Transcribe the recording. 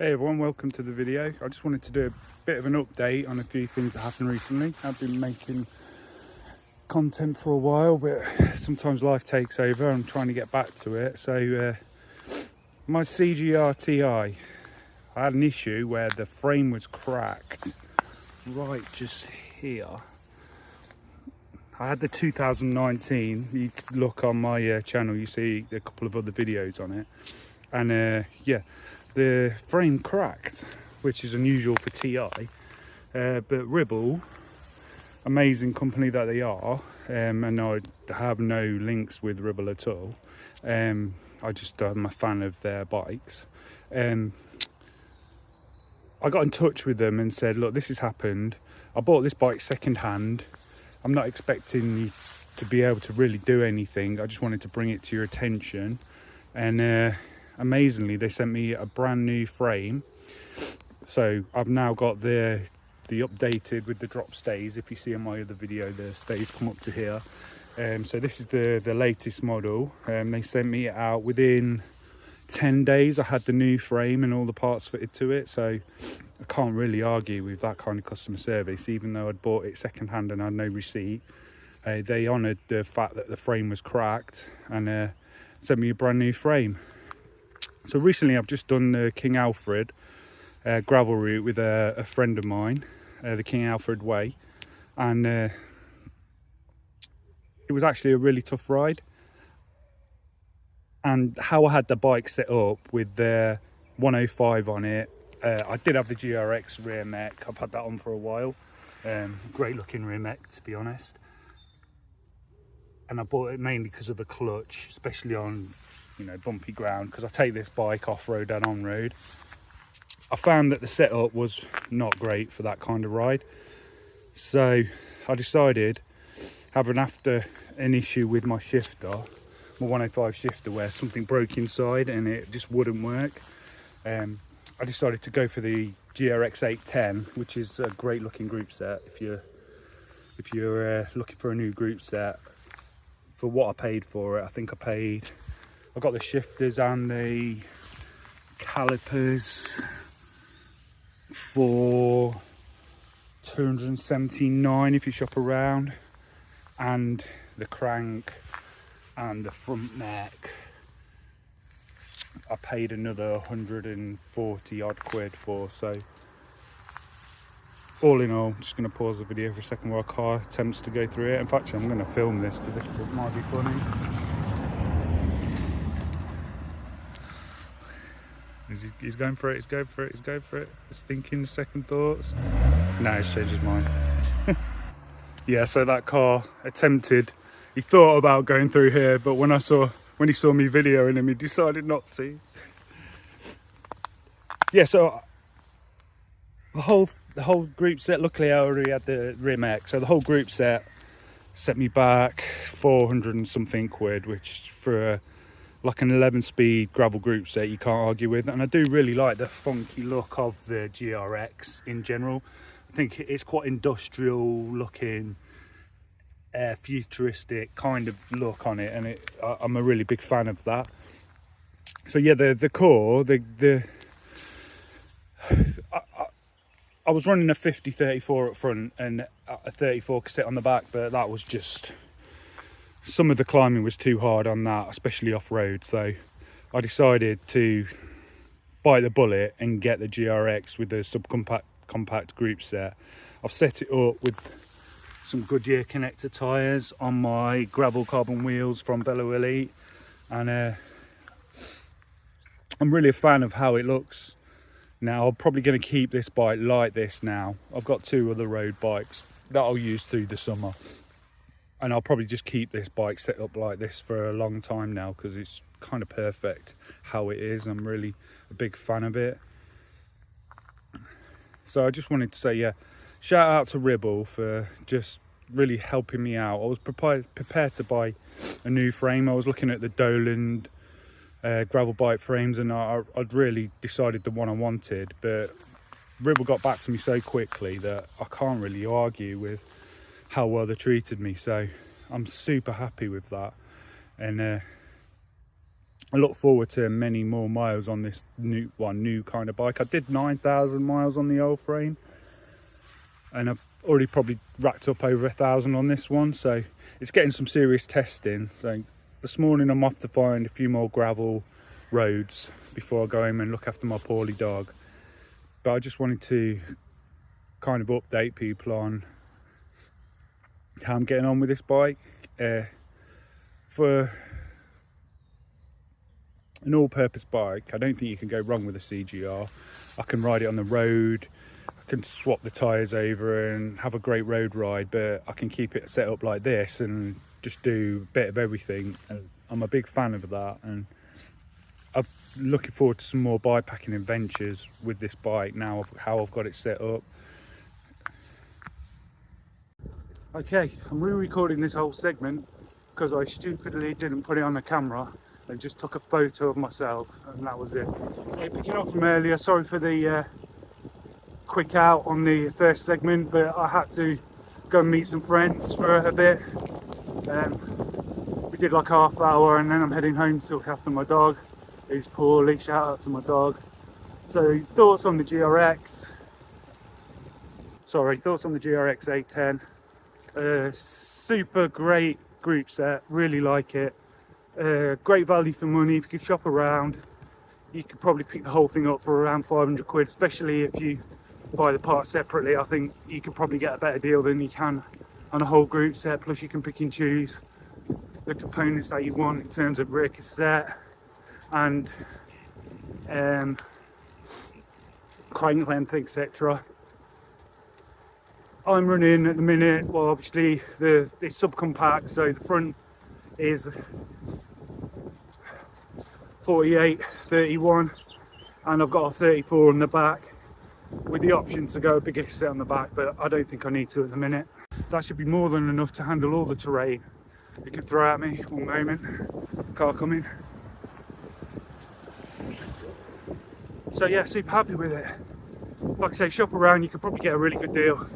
Hey everyone, welcome to the video. I just wanted to do a bit of an update on a few things that happened recently. I've been making content for a while, but sometimes life takes over. I'm trying to get back to it. So my CGR Ti, I had an issue where the frame was cracked right just here. I had the 2019, you could look on my channel, you see a couple of other videos on it. And yeah, the frame cracked, which is unusual for Ti, but Ribble, amazing company that they are, and I have no links with Ribble at all. I'm a fan of their bikes. I got in touch with them and said, look, this has happened. I bought this bike second hand. I'm not expecting you to be able to really do anything. I just wanted to bring it to your attention. And amazingly, they sent me a brand new frame. So I've now got the updated with the drop stays. If you see in my other video, the stays come up to here. So this is the latest model. They sent me it out within 10 days. I had the new frame and all the parts fitted to it. So I can't really argue with that kind of customer service, even though I'd bought it second hand and I had no receipt. They honoured the fact that the frame was cracked and sent me a brand new frame. So recently I've just done the King Alfred gravel route with a friend of mine, the King Alfred Way, and it was actually a really tough ride. And how I had the bike set up with the 105 on it, I did have the GRX rear mech. I've had that on for a while. Great looking rear mech, to be honest. And I bought it mainly because of the clutch, especially on bumpy ground, because I take this bike off-road and on-road. I found that the setup was not great for that kind of ride, so I decided, after an issue with my shifter, my 105 shifter, where something broke inside and it just wouldn't work, I decided to go for the GRX 810, which is a great looking group set. If you're looking for a new group set, for what I paid for it, I think I got the shifters and the calipers for $279 if you shop around, and the crank and the front neck I paid another 140 odd quid for. So all in all, I'm just going to pause the video for a second while a car attempts to go through it. In fact, I'm going to film this because this might be funny. He's going for it, he's going for it. He's thinking second thoughts. No, he's changed his mind. Yeah, so that car attempted, he thought about going through here, but when he saw me videoing him, he decided not to. Yeah, so the whole group set, luckily I already had the rear mech, so the whole group set set me back 400 and something quid, which for like an 11-speed gravel group set you can't argue with. And I do really like the funky look of the GRX in general. I think it's quite industrial looking, futuristic kind of look on it, and I'm a really big fan of that. So yeah, the core, I was running a 50-34 up front and a 34 cassette on the back, but that was just, some of the climbing was too hard on that, especially off-road. So I decided to bite the bullet and get the GRX with the subcompact group set. I've set it up with some Goodyear connector tyres on my gravel carbon wheels from Bello Elite, and I'm really a fan of how it looks. Now I'm probably going to keep this bike like this now. I've got two other road bikes that I'll use through the summer, and I'll probably just keep this bike set up like this for a long time now, because it's kind of perfect how it is. I'm really a big fan of it. So I just wanted to say, yeah, shout out to Ribble for just really helping me out. I was prepared to buy a new frame. I was looking at the Doland gravel bike frames, and I'd really decided the one I wanted, but Ribble got back to me so quickly that I can't really argue with how well they treated me. So I'm super happy with that. And I look forward to many more miles on this new kind of bike. I did 9,000 miles on the old frame, and I've already probably racked up over 1,000 on this one, so it's getting some serious testing. So this morning I'm off to find a few more gravel roads before I go home and look after my poorly dog. But I just wanted to kind of update people on how I'm getting on with this bike. For an all-purpose bike, I don't think you can go wrong with a CGR. I can ride it on the road, I can swap the tyres over and have a great road ride, but I can keep it set up like this and just do a bit of everything. And I'm a big fan of that, and I'm looking forward to some more bikepacking adventures with this bike now, how I've got it set up. Okay, I'm re-recording this whole segment because I stupidly didn't put it on the camera. I just took a photo of myself and that was it. Okay, picking up from earlier, sorry for the quick out on the first segment, but I had to go and meet some friends for a bit. We did like half hour and then I'm heading home to look after my dog who's poorly. Shout out to my dog. So thoughts on the GRX. Thoughts on the GRX 810. Super great group set, really like it. Great value for money. If you could shop around, you could probably pick the whole thing up for around 500 quid, especially if you buy the parts separately. I think you could probably get a better deal than you can on a whole group set. Plus you can pick and choose the components that you want in terms of rear cassette and crank length, etc. I'm running at the minute, well obviously it's subcompact, so the front is 48/31 and I've got a 34 on the back with the option to go a bigger set on the back, but I don't think I need to at the minute. That should be more than enough to handle all the terrain. You can throw at me one moment, car coming. So yeah, super happy with it. Like I say, shop around, you could probably get a really good deal.